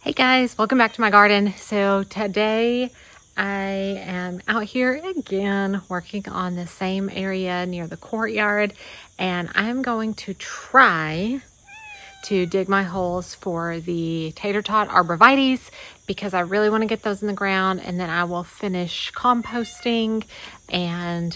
Hey guys, welcome back to my garden. So today I am out here again working on the same area near the courtyard, and I'm going to try to dig my holes for the Tater Tot Arborvitaes because I really want to get those in the ground, and then I will finish composting, and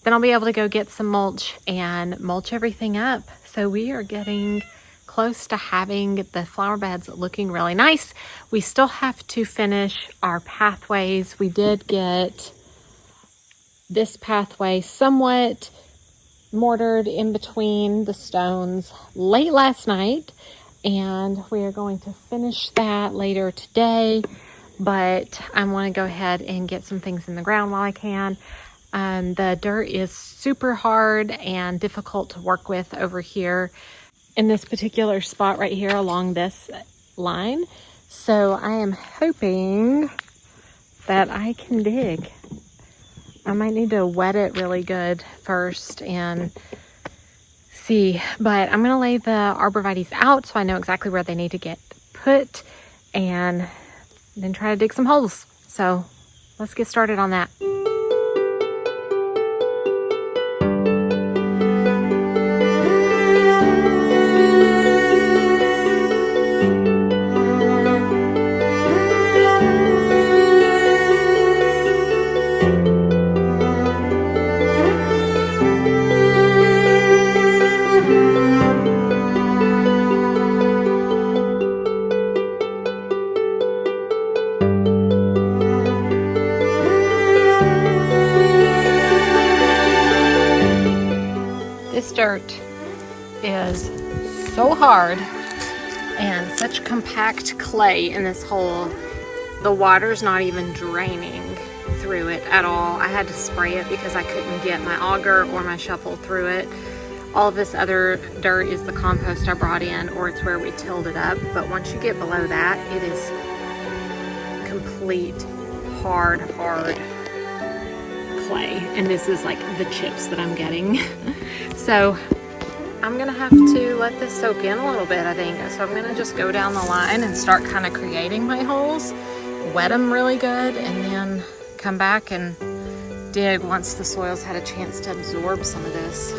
then I'll be able to go get some mulch and mulch everything up. So we are getting close to having the flower beds looking really nice. We still have to finish our pathways. We did get this pathway somewhat mortared in between the stones late last night, and we are going to finish that later today, but I want to go ahead and get some things in the ground while I can. The dirt is super hard and difficult to work with over here in this particular spot right here along this line. So I am hoping that I can dig. I might need to wet it really good first and see, but I'm gonna lay the Arborvitaes out so I know exactly where they need to get put and then try to dig some holes. So let's get started on that. This dirt is so hard and such compact clay in this hole. The water's not even draining through it at all. I had to spray it because I couldn't get my auger or my shovel through it. All of this other dirt is the compost I brought in, or it's where we tilled it up. But once you get below that, it is complete hard clay, and this is like the chips that I'm getting. So I'm gonna have to let this soak in a little bit, I think. So I'm gonna just go down the line and start kind of creating my holes, wet them really good, and then come back and dig once the soil's had a chance to absorb some of this.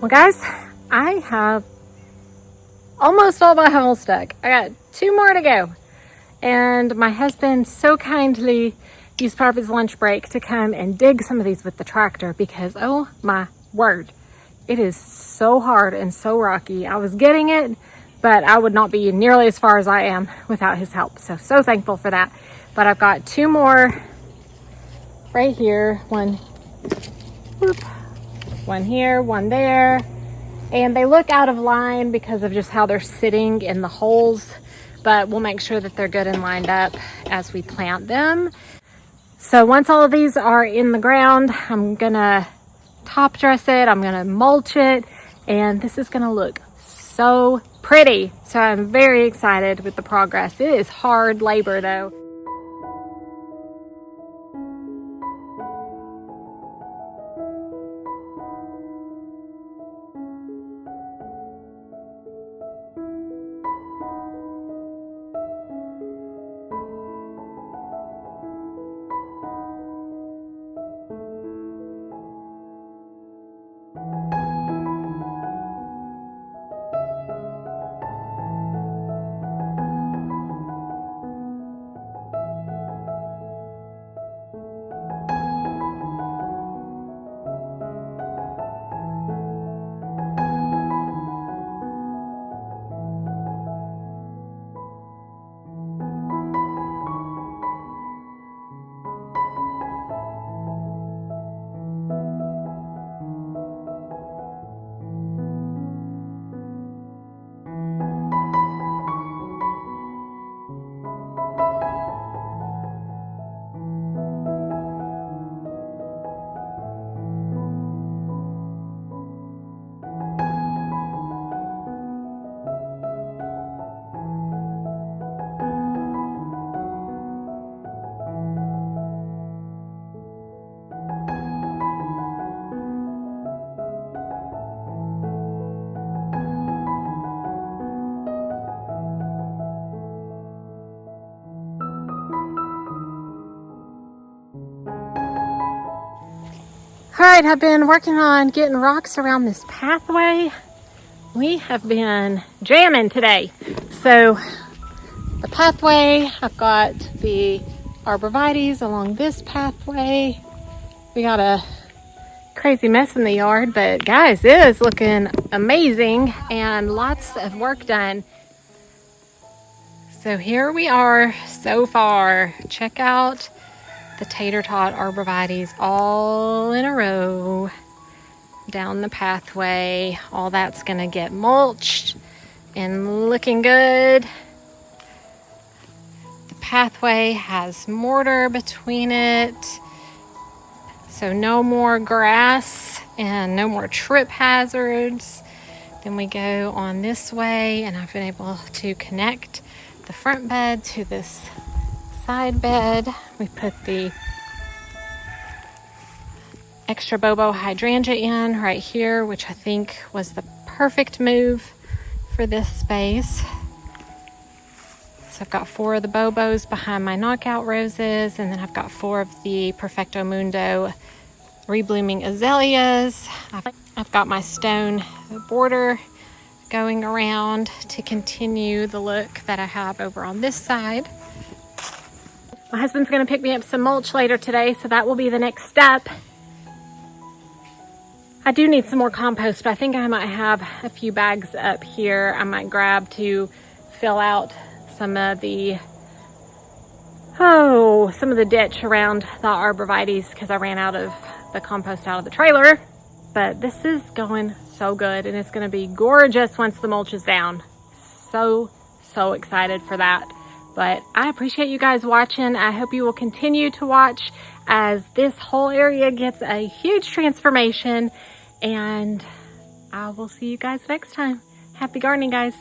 Well guys, I have almost all my holes stuck. I got 2 more to go. And my husband so kindly used part of his lunch break to come and dig some of these with the tractor because, oh my word, it is so hard and so rocky. I was getting it, but I would not be nearly as far as I am without his help. So thankful for that. But I've got 2 more right here. One, whoop, one here, one there. And they look out of line because of just how they're sitting in the holes, but we'll make sure that they're good and lined up as we plant them. So once all of these are in the ground, I'm gonna top dress it, I'm gonna mulch it, and this is gonna look so pretty. So I'm very excited with the progress. It is hard labor though. All right, I've been working on getting rocks around this pathway. We have been jamming today. So the pathway, I've got the Arborvitaes along this pathway. We got a crazy mess in the yard, but guys, it is looking amazing and lots of work done. So here we are so far. Check out the Tater Tot Arborvitaes all in a row down the pathway. All that's gonna get mulched and looking good. The pathway has mortar between it, so no more grass and no more trip hazards. Then we go on this way, and I've been able to connect the front bed to this side bed. We put the extra bobo hydrangea in right here, which I think was the perfect move for this space. So I've got 4 of the bobos behind my knockout roses, and then I've got 4 of the Perfecto Mundo reblooming azaleas. I've got my stone border going around to continue the look that I have over on this side. My husband's gonna pick me up some mulch later today, so that will be the next step. I do need some more compost, but I think I might have a few bags up here I might grab to fill out some of the ditch around the Arborvitaes because I ran out of the compost out of the trailer. But this is going so good, and it's gonna be gorgeous once the mulch is down. So excited for that. But I appreciate you guys watching. I hope you will continue to watch as this whole area gets a huge transformation, and I will see you guys next time. Happy gardening, guys.